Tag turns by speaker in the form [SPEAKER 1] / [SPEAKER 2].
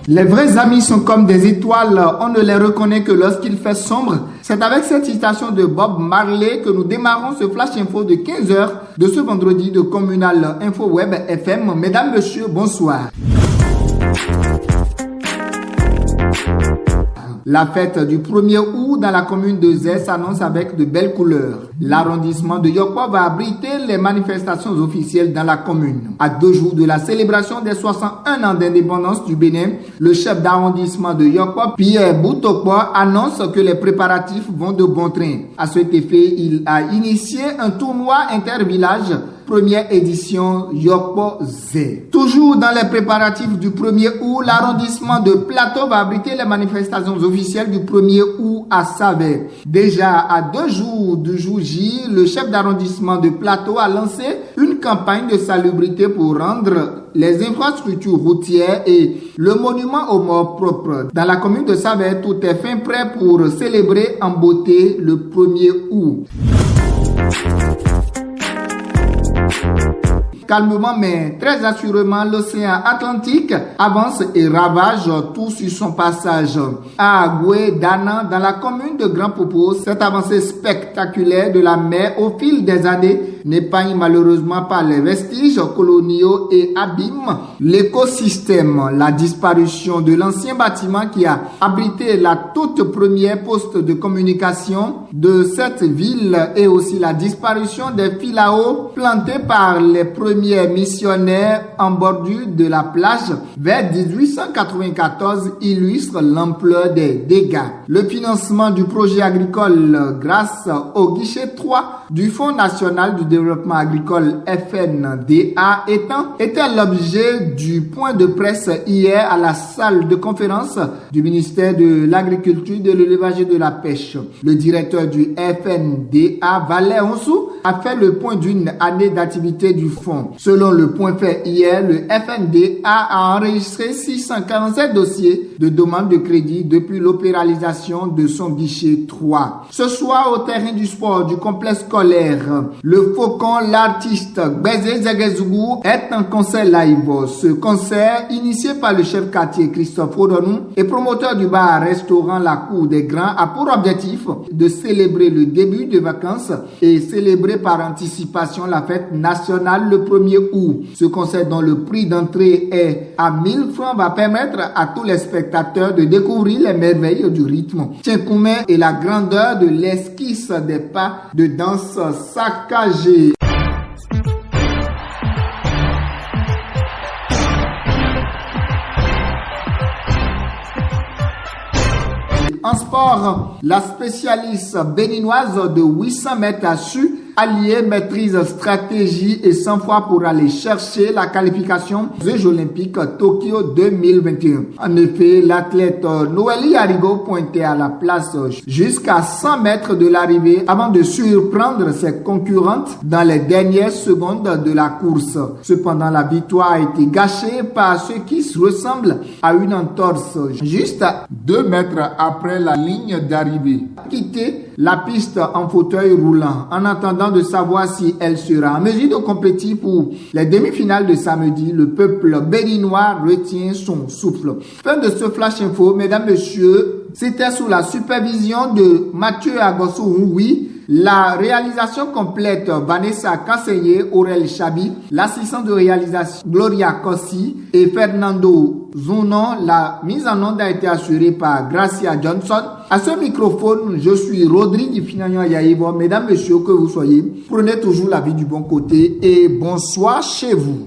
[SPEAKER 1] Les vrais amis sont comme des étoiles, on ne les reconnaît que lorsqu'il fait sombre. C'est avec cette citation de Bob Marley que nous démarrons ce flash info de 15h de ce vendredi de Communal Info Web FM. Mesdames, messieurs, bonsoir. La fête du 1er août dans la commune de Zé s'annonce avec de belles couleurs. L'arrondissement de Yokpo va abriter les manifestations officielles dans la commune. À 2 jours de la célébration des 61 ans d'indépendance du Bénin, le chef d'arrondissement de Yokpo, Pierre Boutokpo, annonce que les préparatifs vont de bon train. À cet effet, il a initié un tournoi intervillage. Première édition Yokpo Zé. Toujours dans les préparatifs du 1er août, l'arrondissement de Plateau va abriter les manifestations officielles du 1er août à Savé. Déjà à 2 jours du jour J, le chef d'arrondissement de Plateau a lancé une campagne de salubrité pour rendre les infrastructures routières et le monument aux morts propres. Dans la commune de Savé, tout est fin prêt pour célébrer en beauté le 1er août. Calmement mais très assurément, l'océan Atlantique avance et ravage tout sur son passage. À Agoué-Dana, dans la commune de Grand Popo, cette avancée spectaculaire de la mer au fil des années n'épargne malheureusement pas les vestiges coloniaux et abîme l'écosystème. La disparition de l'ancien bâtiment qui a abrité la toute première poste de communication de cette ville et aussi la disparition des fils à eau plantés par les premiers missionnaires en bordure de la plage vers 1894 illustre l'ampleur des dégâts. Le financement du projet agricole grâce au guichet 3 du Fonds national du développement agricole FNDA était l'objet du point de presse hier à la salle de conférence du ministère de l'Agriculture, de l'Élevage et de la Pêche. Le directeur du FNDA, Valère Onsou, a fait le point d'une année d'activité du fonds. Selon le point fait hier, le FNDA a enregistré 647 dossiers de demande de crédit depuis l'opéralisation de son guichet 3. Ce soir, au terrain du sport du complexe scolaire, le Faucon, l'artiste Gbezé Zegezougou est en concert live. Ce concert, initié par le chef quartier Christophe Odonou et promoteur du bar-restaurant La Cour des Grands, a pour objectif de célébrer le début des vacances et célébrer par anticipation la fête nationale le 1er août. Ce concert dont le prix d'entrée est à 1000 francs va permettre à tous les spectateurs de découvrir les merveilles du rythme Tchenkoumé et la grandeur de l'esquisse des pas de danse saccagée. En sport, la spécialiste béninoise de 800 mètres a su allier maîtrise, stratégie et sang-froid pour aller chercher la qualification aux Jeux Olympiques Tokyo 2021. En effet, l'athlète Noélie Arigo pointait à la place jusqu'à 100 mètres de l'arrivée avant de surprendre ses concurrentes dans les dernières secondes de la course. Cependant, la victoire a été gâchée par ce qui ressemble à une entorse juste à 2 mètres après la ligne d'arrivée. Quitter la piste en fauteuil roulant en attendant de savoir si elle sera en mesure de compétir pour les demi-finales de samedi. Le peuple béninois retient son souffle. Fin de ce flash info, mesdames, messieurs. C'était sous la supervision de Mathieu Agossou, oui. La réalisation complète, Vanessa Kanseye, Aurel Chabi, l'assistant de réalisation Gloria Kossi et Fernando Zounon. La mise en onde a été assurée par Gracia Johnson. À ce microphone, je suis Rodrigue Finanyo Yaïbo. Mesdames, messieurs, que vous soyez, prenez toujours la vie du bon côté et bonsoir chez vous.